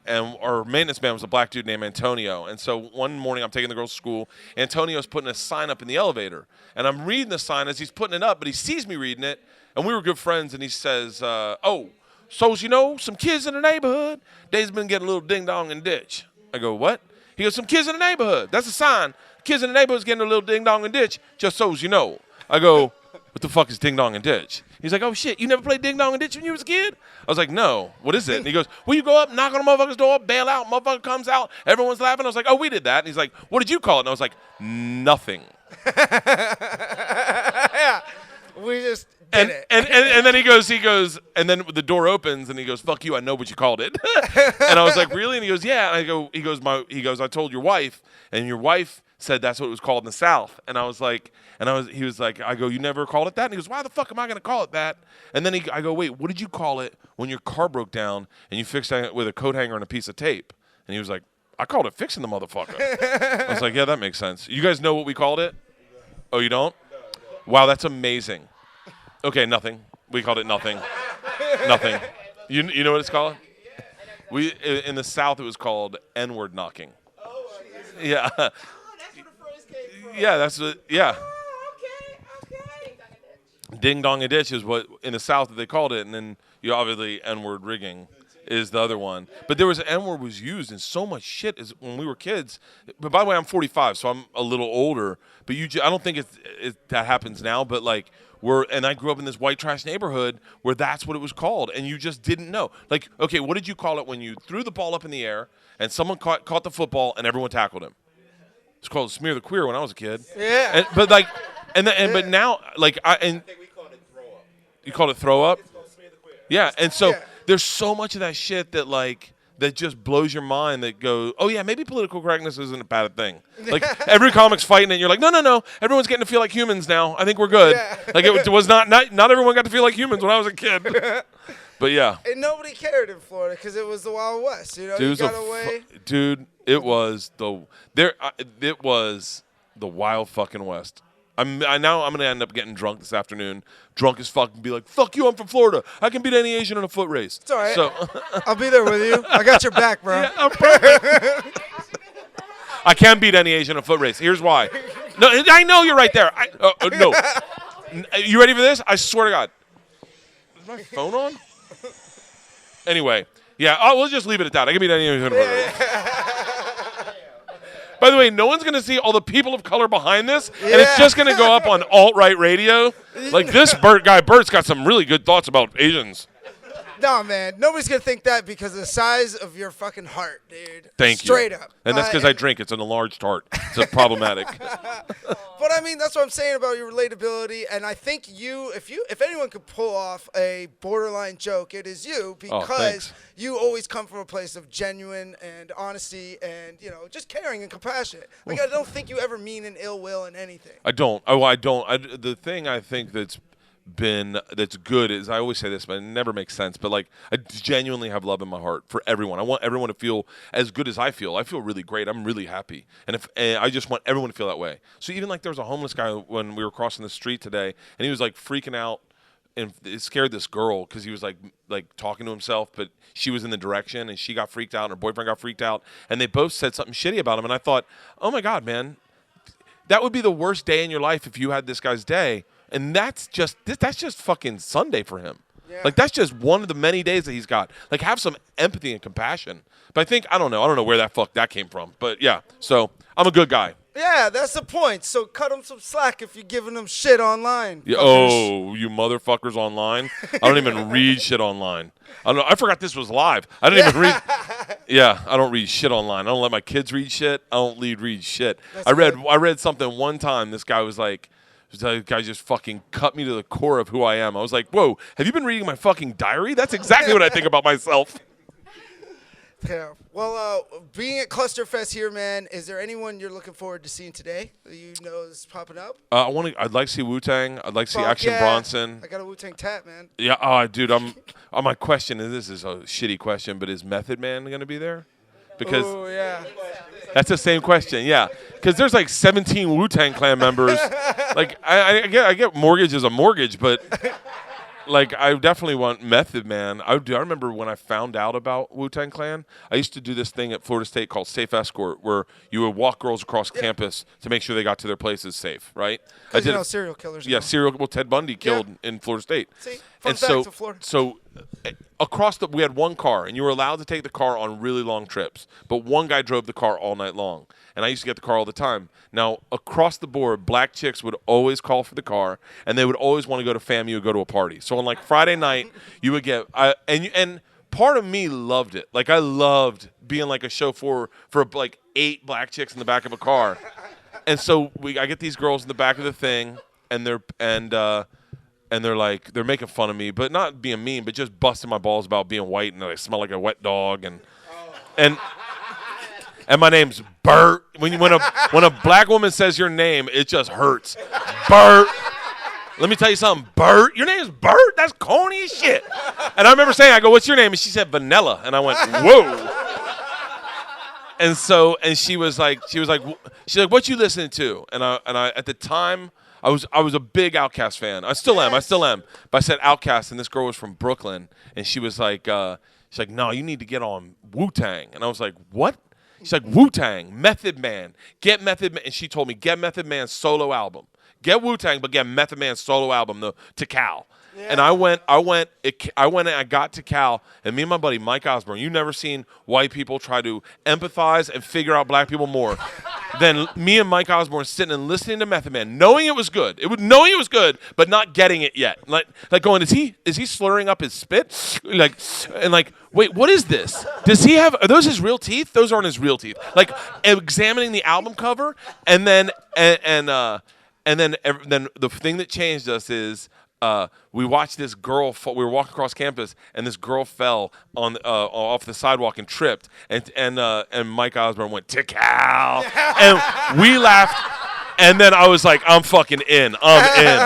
and our maintenance man was a black dude named Antonio. And so one morning I'm taking the girls to school. Antonio's putting a sign up in the elevator. And I'm reading the sign as he's putting it up, but he sees me reading it. And we were good friends, and he says, so, some kids in the neighborhood, they's been getting a little ding-dong and ditch. I go, what? He goes, some kids in the neighborhood. That's a sign. Kids in the neighborhood's getting a little ding-dong and ditch, just so you know. I go, what the fuck is ding-dong and ditch? He's like, oh, shit, you never played ding-dong and ditch when you was a kid? I was like, no. What is it? And he goes, well, you go up, knock on a motherfucker's door, bail out, motherfucker comes out, everyone's laughing. I was like, oh, we did that. And he's like, what did you call it? And I was like, nothing. Yeah, we just did it. And then he goes, and then the door opens, and he goes, fuck you, I know what you called it. And I was like, really? And he goes, yeah. And he goes, I told your wife, and your wife said that's what it was called in the South. And I was like, he was like, I go, you never called it that? And he goes, why the fuck am I going to call it that? And then I go, wait, what did you call it when your car broke down and you fixed it with a coat hanger and a piece of tape? And he was like, I called it fixing the motherfucker. I was like, yeah, that makes sense. You guys know what we called it? Oh, you don't? Wow, that's amazing. Okay, nothing. We called it nothing. Nothing. You know what it's called? We in the South it was called N-word knocking. Yeah. Oh, that's where the phrase came from. Yeah, that's what. Yeah. Oh, okay. Ding dong and ditch is what in the South they called it, and then you obviously N-word rigging is the other one. But there was N-word was used in so much shit as when we were kids. But by the way, I'm 45, so I'm a little older. But I don't think that happens now. But like and I grew up in this white trash neighborhood where that's what it was called, and you just didn't know. Like, okay, what did you call it when you threw the ball up in the air and someone caught the football and everyone tackled him? It's called smear the queer when I was a kid. Yeah. But now like I think we called it throw up. You called it throw up? It's called smear the queer. Yeah, and so Yeah. there's so much of that shit that just blows your mind that goes, oh, yeah, maybe political correctness isn't a bad thing. Like, every comic's fighting it, and you're like, no, everyone's getting to feel like humans now. I think we're good. Yeah. Like, it was not everyone got to feel like humans when I was a kid. But, yeah. And nobody cared in Florida because it was the Wild West. You know, Dude, you got away. Dude, it was the Wild fucking West. I'm gonna end up getting drunk this afternoon, drunk as fuck, and be like, "Fuck you, I'm from Florida. I can beat any Asian in a foot race." It's all right. So I'll be there with you. I got your back, bro. yeah, I'm perfect. I can beat any Asian in a foot race. Here's why. No, I know you're right there. No. You ready for this? I swear to God. Is my phone on? Anyway, yeah, we'll just leave it at that. I can beat any Asian in a foot race. By the way, no one's going to see all the people of color behind this, and it's just going to go up on alt-right radio. Like this Bert's got some really good thoughts about Asians. No, man. Nobody's going to think that because of the size of your fucking heart, dude. Thank you. Straight up. And that's because I drink. It's an enlarged heart. It's problematic. But I mean, that's what I'm saying about your relatability. And I think if anyone could pull off a borderline joke, it is you because you always come from a place of genuine and honesty and, just caring and compassionate. Like, I don't think you ever mean an ill will in anything. I don't. I don't. The thing I think that's good is, I always say this, but it never makes sense, but like, I genuinely have love in my heart for everyone. I want everyone to feel as good as I feel. I feel really great. I'm really happy, and I just want everyone to feel that way. So even like there was a homeless guy when we were crossing the street today, and he was like freaking out, and it scared this girl because he was like talking to himself, but she was in the direction, and she got freaked out, and her boyfriend got freaked out, and they both said something shitty about him, and I thought, oh my God, man, that would be the worst day in your life if you had this guy's day. And that's just fucking Sunday for him. Yeah. Like, that's just one of the many days that he's got. Like, have some empathy and compassion. But I don't know where that came from. But yeah, so I'm a good guy. Yeah, that's the point. So cut them some slack if you're giving them shit online. Yeah, oh, you motherfuckers online? I don't even read shit online. I forgot this was live. I didn't even read. Yeah, I don't read shit online. I don't let my kids read shit. I don't read shit. I read something one time. This guy was like, the guy just fucking cut me to the core of who I am. I was like, whoa, have you been reading my fucking diary? That's exactly what I think about myself. Yeah. Well, being at Clusterfest here, man, is there anyone you're looking forward to seeing today that you know is popping up? I'd like to see Wu-Tang. I'd like to see Action Bronson. I got a Wu-Tang tat, man. Yeah, dude, my question is, this is a shitty question, but is Method Man going to be there? Because that's the same question, yeah. Because there's like 17 Wu-Tang Clan members. Like, I get mortgage is a mortgage, but Like, I definitely want Method Man. I remember when I found out about Wu-Tang Clan, I used to do this thing at Florida State called Safe Escort, where you would walk girls across campus to make sure they got to their places safe, right? I Because, did you know, it- serial killers. Yeah, well, Ted Bundy killed in Florida State. See, fun and facts of Florida. So we had one car, and you were allowed to take the car on really long trips, but one guy drove the car all night long. And I used to get the car all the time. Now, across the board, black chicks would always call for the car, and they would always want to go to FAMU or go to a party. So on like Friday night, you would get and part of me loved it. Like, I loved being like a chauffeur for like 8 black chicks in the back of a car. And so I get these girls in the back of the thing, and they're like, they're making fun of me, but not being mean, but just busting my balls about being white and I smell like a wet dog and my name's Bert. When a black woman says your name, it just hurts. Bert. Let me tell you something, Bert. Your name's Bert? That's corny as shit. And I remember saying, I go, what's your name? And she said Vanilla. And I went, whoa. And she was like, what you listening to? And I at the time, I was a big Outkast fan. I still am. But I said Outkast, and this girl was from Brooklyn, and she was like, no, you need to get on Wu-Tang. And I was like, what? She's like, Wu-Tang, Method Man. Get Method Man. And she told me, get Method Man's solo album. Get Wu-Tang, but get Method Man's solo album to Cal. Yeah. And I went and I got to Cal, and me and my buddy Mike Osborne, you've never seen white people try to empathize and figure out black people more than me and Mike Osborne sitting and listening to Method Man, knowing it was good. Knowing it was good, but not getting it yet. Like going, is he slurring up his spit? Wait, what is this? Does he have, are those his real teeth? Those aren't his real teeth. Like, examining the album cover, and then the thing that changed us is we watched this girl. We were walking across campus, and this girl fell on off the sidewalk and tripped. And Mike Osborne went to Cal, and we laughed. And then I was like, I'm fucking in. I'm in.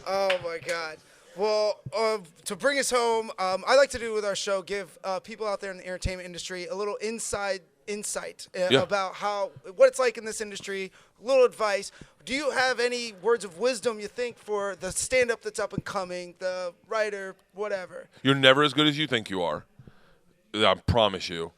Oh my God. Well, to bring us home, I like to do with our show, give people out there in the entertainment industry a little insight about what it's like in this industry, a little advice. Do you have any words of wisdom, you think, for the stand-up that's up and coming, the writer, whatever? You're never as good as you think you are. I promise you.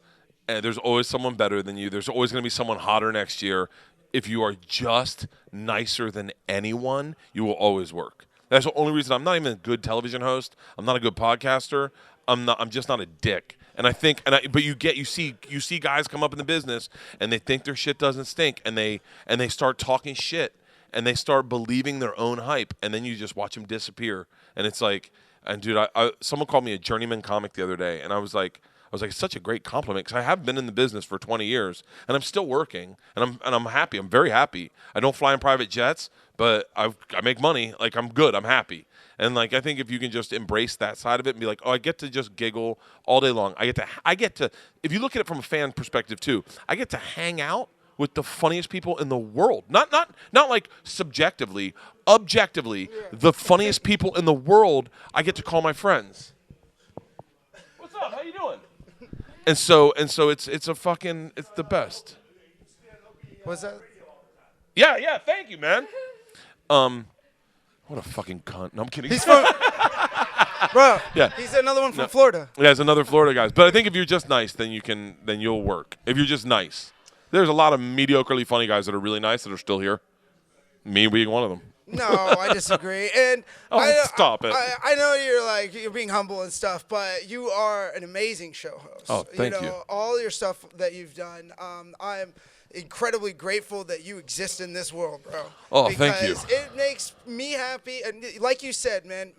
And there's always someone better than you. There's always going to be someone hotter next year. If you are just nicer than anyone, you will always work. That's the only reason I'm not even a good television host. I'm not a good podcaster. I'm just not a dick. And I think, but you see guys come up in the business and they think their shit doesn't stink, and they start talking shit, and they start believing their own hype, and then you just watch them disappear. And it's like, and dude, someone called me a journeyman comic the other day, and I was like, it's such a great compliment, because I have been in the business for 20 years, and I'm still working, and I'm happy. I'm very happy. I don't fly in private jets, but I make money. Like, I'm good. I'm happy. And like, I think if you can just embrace that side of it and be like, oh, I get to just giggle all day long. I get to. If you look at it from a fan perspective too, I get to hang out with the funniest people in the world. Not like subjectively, objectively, the funniest people in the world. I get to call my friends. What's up? How you doing? And so it's the best. What's that? Yeah. Thank you, man. What a fucking cunt. No, I'm kidding. He's from, bro. Yeah. He's another one from Florida. Yeah, it's another Florida guy. But I think if you're just nice, then you'll work. If you're just nice, there's a lot of mediocrely funny guys that are really nice that are still here. Me being one of them. No, I disagree. And Stop it. I know you're being humble and stuff, but you are an amazing show host. Oh, thank you. All your stuff that you've done, I am incredibly grateful that you exist in this world, bro. Oh, thank you. Because it makes me happy, and like you said, man,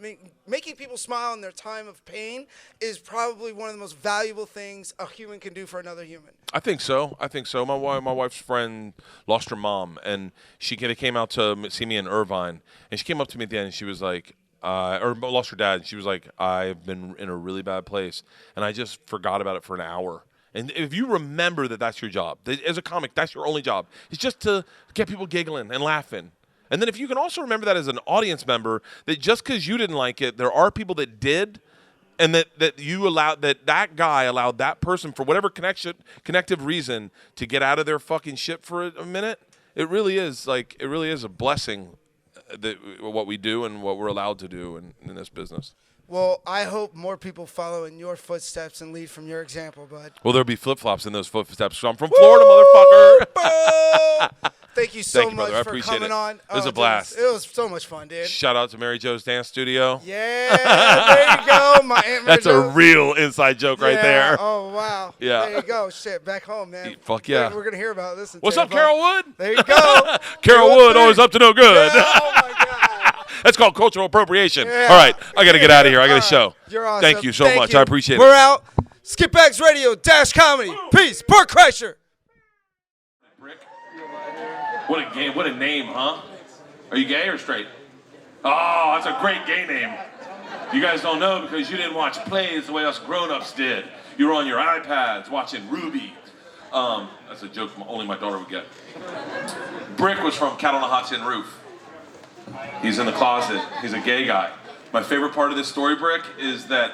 making people smile in their time of pain is probably one of the most valuable things a human can do for another human. I think so. My wife's friend lost her mom, and she came out to see me in Irvine, and she came up to me at the end, and she was like, or lost her dad, and she was like, I've been in a really bad place, and I just forgot about it for an hour. And if you remember that that's your job, that as a comic, that's your only job. It's just to get people giggling and laughing. And then if you can also remember that as an audience member, that just because you didn't like it, there are people that did, and that you allowed, that guy allowed that person, for whatever connective reason, to get out of their fucking shit for a minute. It really is a blessing. what we do and what we're allowed to do in this business. Well, I hope more people follow in your footsteps and lead from your example, bud. Well, there'll be flip-flops in those footsteps. I'm from Florida, motherfucker. Bro! Thank you so Thank you, much brother. I for appreciate coming it. on. It was a dude, blast. It was so much fun, dude. Shout out to Mary Jo's Dance Studio. Yeah, there you go. My Aunt Mary That's a Jo's. real inside joke right there. Oh, wow. Yeah. There you go. Shit, back home, man. Fuck yeah. We're going to hear about this. What's up, Carol Wood? There you go. Carol You're Wood, there. always up to no good. Yeah, oh, my God. That's called cultural appropriation. Yeah. All right, I got to get out of here. I got a show. You're awesome. Thank you so Thank much. you. I appreciate We're it. out. Skitbags Radio - comedy. Peace. Bert Kreischer. What a game! What a name, huh? Are you gay or straight? Oh, that's a great gay name. You guys don't know because you didn't watch plays the way us grown-ups did. You were on your iPads watching Ruby. That's a joke only my daughter would get. Brick was from Cat on a Hot Tin Roof. He's in the closet. He's a gay guy. My favorite part of this story, Brick, is that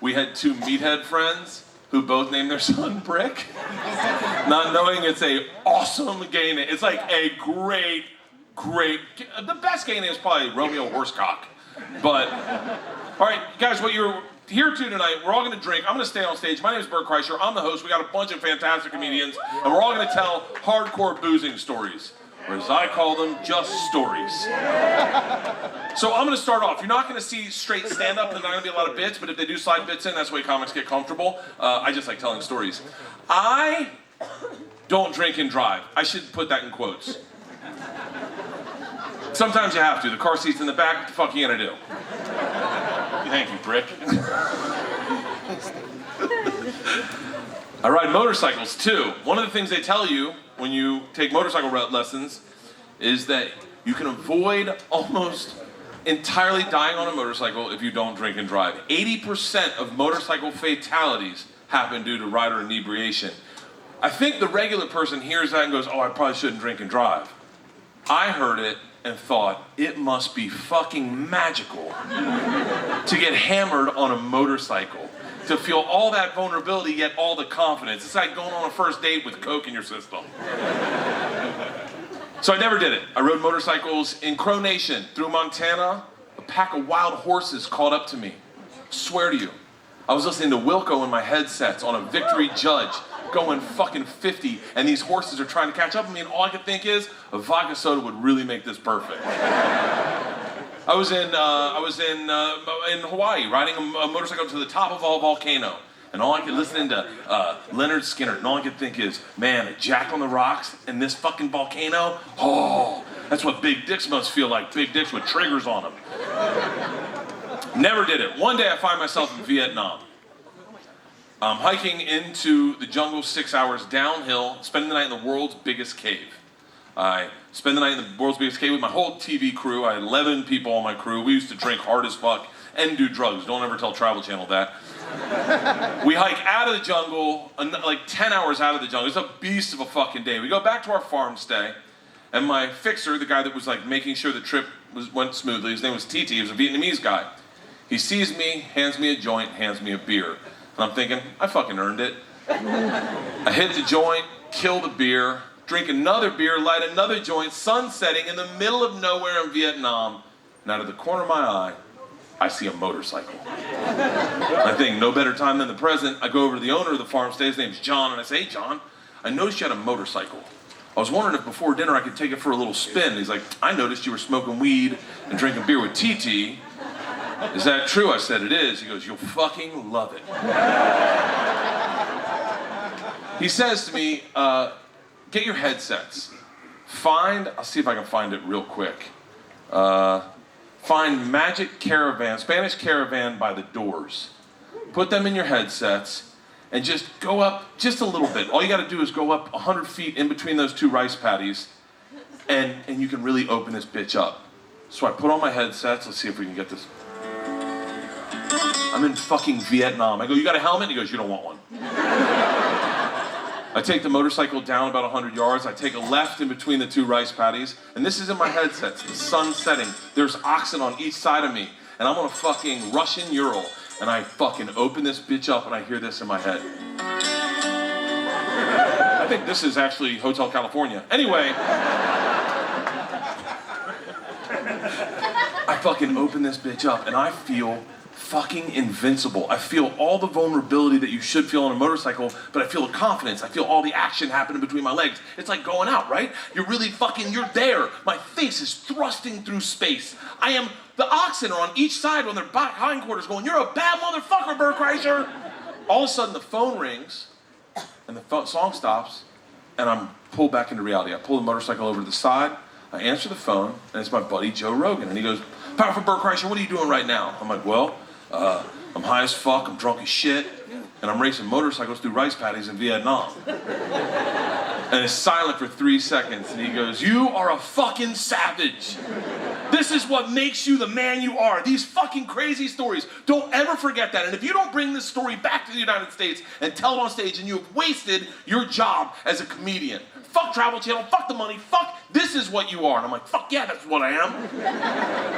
we had two meathead friends who both named their son Brick, not knowing it's a awesome gay name. It's like a great, the best gay name is probably Romeo Horsecock. But, all right, guys, what you're here to tonight, we're all going to drink. I'm going to stay on stage. My name is Bert Kreischer. I'm the host. We got a bunch of fantastic comedians, and we're all going to tell hardcore boozing stories. Or as I call them, just stories. So I'm going to start off. You're not going to see straight stand-up. There's not going to be a lot of bits, but if they do slide bits in, that's the way comics get comfortable. I just like telling stories. I don't drink and drive. I should put that in quotes. Sometimes you have to. The car seat's in the back. What the fuck are you going to do? Thank you, Brick. I ride motorcycles, too. One of the things they tell you when you take motorcycle lessons is that you can avoid almost entirely dying on a motorcycle if you don't drink and drive. 80% of motorcycle fatalities happen due to rider inebriation. I think the regular person hears that and goes, oh, I probably shouldn't drink and drive. I heard it and thought, it must be fucking magical to get hammered on a motorcycle. To feel all that vulnerability, yet all the confidence. It's like going on a first date with Coke in your system. So I never did it. I rode motorcycles in Crow Nation through Montana. A pack of wild horses caught up to me. I swear to you. I was listening to Wilco in my headsets on a Victory Judge, going fucking 50, and these horses are trying to catch up with me, and all I could think is, a vodka soda would really make this perfect. I was in Hawaii riding a motorcycle to the top of a volcano, and all I could listen to Leonard Skinner, and all I could think is, man, a Jack on the Rocks and this fucking volcano. Oh, that's what big dicks must feel like. Big dicks with triggers on them. Never did it. One day I find myself in Vietnam. I'm hiking into the jungle 6 hours downhill, spending the night in the world's biggest cave. I spend the night in the world's biggest cave with my whole TV crew. I had 11 people on my crew. We used to drink hard as fuck and do drugs. Don't ever tell Travel Channel that. We hike out of the jungle, like 10 hours out of the jungle. It's a beast of a fucking day. We go back to our farm stay, and my fixer, the guy that was like making sure the trip went smoothly, his name was TT, he was a Vietnamese guy. He sees me, hands me a joint, hands me a beer. And I'm thinking, I fucking earned it. I hit the joint, kill the beer, drink another beer, light another joint, sun setting in the middle of nowhere in Vietnam, and out of the corner of my eye, I see a motorcycle. I think, no better time than the present. I go over to the owner of the farm stay, his name's John, and I say, hey, John, I noticed you had a motorcycle. I was wondering if before dinner I could take it for a little spin. He's like, I noticed you were smoking weed and drinking beer with TT. Is that true? I said, it is. He goes, you'll fucking love it. He says to me, get your headsets. I'll see if I can find it real quick. Find Magic Caravan, Spanish Caravan by the Doors. Put them in your headsets and just go up just a little bit. All you gotta do is go up 100 feet in between those two rice paddies and you can really open this bitch up. So I put on my headsets. Let's see if we can get this. I'm in fucking Vietnam. I go, you got a helmet? He goes, you don't want one. I take the motorcycle down about 100 yards. I take a left in between the two rice paddies. And this is in my headsets. The sun's setting. There's oxen on each side of me. And I'm on a fucking Russian Ural. And I fucking open this bitch up and I hear this in my head. I think this is actually Hotel California. Anyway. fucking open this bitch up, and I feel fucking invincible. I feel all the vulnerability that you should feel on a motorcycle, but I feel the confidence. I feel all the action happening between my legs. It's like going out, right? You're there. My face is thrusting through space. The oxen are on each side on their hindquarters going, "You're a bad motherfucker, Bert Kreischer." All of a sudden the phone rings, and the song stops, and I'm pulled back into reality. I pull the motorcycle over to the side, I answer the phone, and it's my buddy Joe Rogan, and he goes, "Powerful Bert Kreischer, what are you doing right now?" I'm like, "Well, I'm high as fuck, I'm drunk as shit, and I'm racing motorcycles through rice paddies in Vietnam." And it's silent for 3 seconds, and he goes, "You are a fucking savage. This is what makes you the man you are. These fucking crazy stories. Don't ever forget that. And if you don't bring this story back to the United States and tell it on stage, and you have wasted your job as a comedian. Fuck Travel Channel, fuck the money, fuck, this is what you are." And I'm like, "Fuck yeah, that's what I am."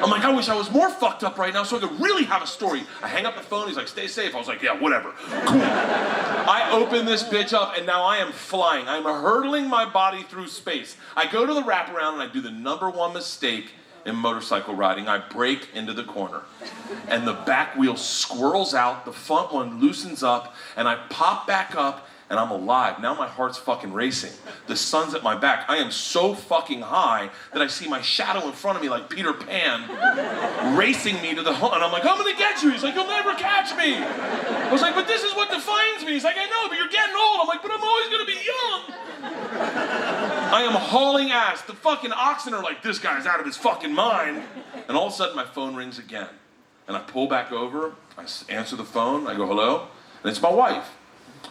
I'm like, "I wish I was more fucked up right now so I could really have a story." I hang up the phone, he's like, "Stay safe." I was like, "Yeah, whatever. Cool." I open this bitch up, and now I am flying. I'm hurtling my body through space. I go to the wraparound, and I do the #1 mistake in motorcycle riding. I break into the corner, and the back wheel squirrels out, the front one loosens up, and I pop back up, and I'm alive. Now my heart's fucking racing. The sun's at my back. I am so fucking high that I see my shadow in front of me like Peter Pan racing me to the home. And I'm like, "I'm gonna get you." He's like, "You'll never catch me." I was like, "But this is what defines me." He's like, "I know, but you're getting old." I'm like, "But I'm always gonna be young." I am hauling ass. The fucking oxen are like, "This guy's out of his fucking mind." And all of a sudden my phone rings again. And I pull back over, I answer the phone, I go, "Hello?" And it's my wife.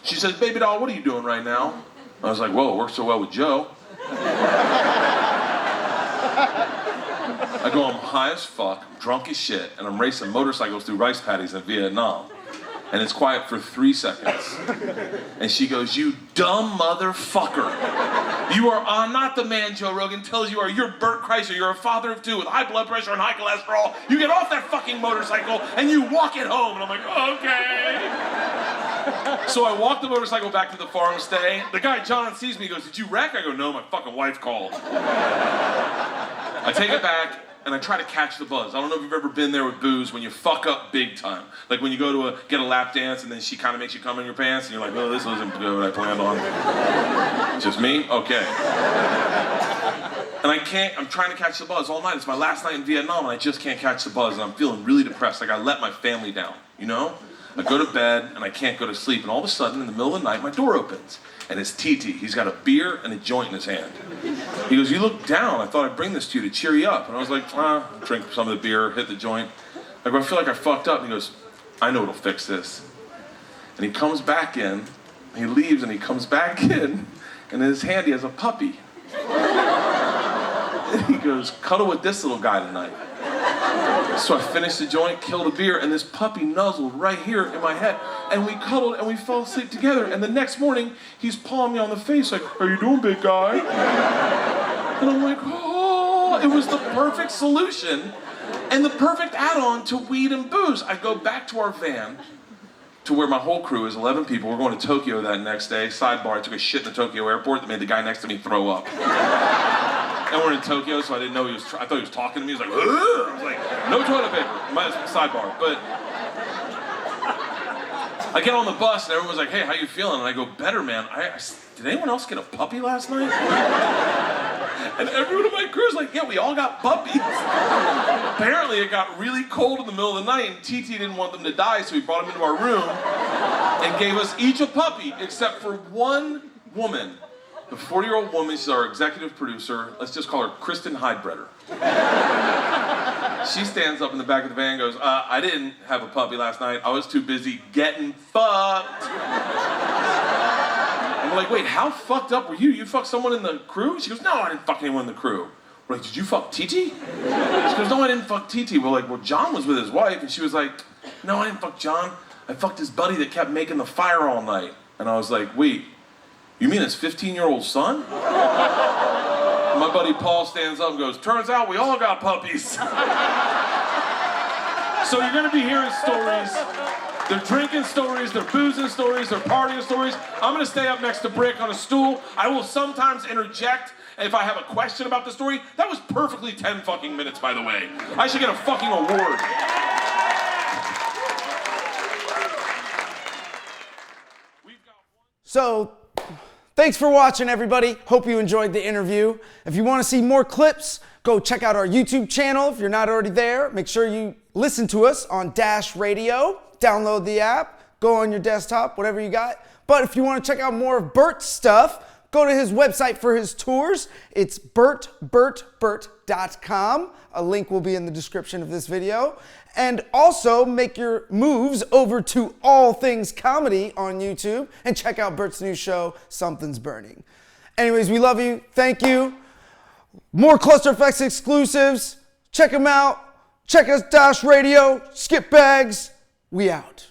She says, "Baby doll, what are you doing right now?" I was like, "Well, it works so well with Joe." I go, "I'm high as fuck, drunk as shit, and I'm racing motorcycles through rice paddies in Vietnam." And it's quiet for 3 seconds. And she goes, "You dumb motherfucker. You are not the man Joe Rogan tells you are. You're Bert Kreischer. You're a father of 2 with high blood pressure and high cholesterol. You get off that fucking motorcycle and you walk it home." And I'm like, "Okay." So I walk the motorcycle back to the farmstay. The guy, John, sees me, he goes, "Did you wreck?" I go, "No, my fucking wife called." I take it back, and I try to catch the buzz. I don't know if you've ever been there with booze when you fuck up big time. Like when you go to get a lap dance, and then she kind of makes you come in your pants, and you're like, "Oh, this wasn't good what I planned on." Just me? Okay. And I'm trying to catch the buzz all night. It's my last night in Vietnam, and I just can't catch the buzz, and I'm feeling really depressed. Like I let my family down, you know? I go to bed, and I can't go to sleep, and all of a sudden, in the middle of the night, my door opens, and it's TT. He's got a beer and a joint in his hand. He goes, "You look down. I thought I'd bring this to you to cheer you up." And I was like, drink some of the beer, hit the joint. I go, "I feel like I fucked up." And he goes, "I know what'll fix this." And he comes back in, he leaves, and he comes back in, and in his hand, he has a puppy. And he goes, "Cuddle with this little guy tonight." So I finished the joint, killed a beer, and this puppy nuzzled right here in my head. And we cuddled and we fell asleep together. And the next morning, he's pawing me on the face like, "How you doing, big guy?" And I'm like, "Oh," it was the perfect solution and the perfect add-on to weed and booze. I go back to our van to where my whole crew is, 11 people. We're going to Tokyo that next day. Sidebar, I took a shit in the Tokyo airport that made the guy next to me throw up. And we're in Tokyo, so I didn't know I thought he was talking to me. He was like, "Ugh!" I was like, "No toilet paper." Sidebar. But I get on the bus, and everyone's like, "Hey, how you feeling?" And I go, "Better, man. Did anyone else get a puppy last night?" And everyone in my crew is like, "Yeah, we all got puppies." Apparently, it got really cold in the middle of the night, and TT didn't want them to die, so he brought them into our room and gave us each a puppy, except for one woman. The 40-year-old woman, she's our executive producer. Let's just call her Kristen Heidbreder. She stands up in the back of the van and goes, "I didn't have a puppy last night. I was too busy getting fucked." I'm like, "Wait, how fucked up were you? You fucked someone in the crew?" She goes, "No, I didn't fuck anyone in the crew." We're like, "Did you fuck TT?" She goes, "No, I didn't fuck TT." We're like, "Well, John was with his wife." And she was like, "No, I didn't fuck John. I fucked his buddy that kept making the fire all night." And I was like, "Wait, you mean his 15-year-old son?" My buddy Paul stands up and goes, "Turns out we all got puppies." So you're gonna be hearing stories They're drinking stories, they're boozing stories, they're partying stories. I'm gonna stay up next to Brick on a stool. I will sometimes interject if I have a question about the story. That was perfectly 10 fucking minutes, by the way. I should get a fucking award. So, thanks for watching, everybody. Hope you enjoyed the interview. If you want to see more clips, go check out our YouTube channel. If you're not already there, make sure you listen to us on Dash Radio. Download the app, go on your desktop, whatever you got. But if you want to check out more of Bert's stuff, go to his website for his tours. It's bertbert.com. A link will be in the description of this video. And also make your moves over to All Things Comedy on YouTube and check out Bert's new show, Something's Burning. Anyways, we love you. Thank you. More Clusterfest exclusives. Check them out. Check us, Dash Radio, Skitbags. We out.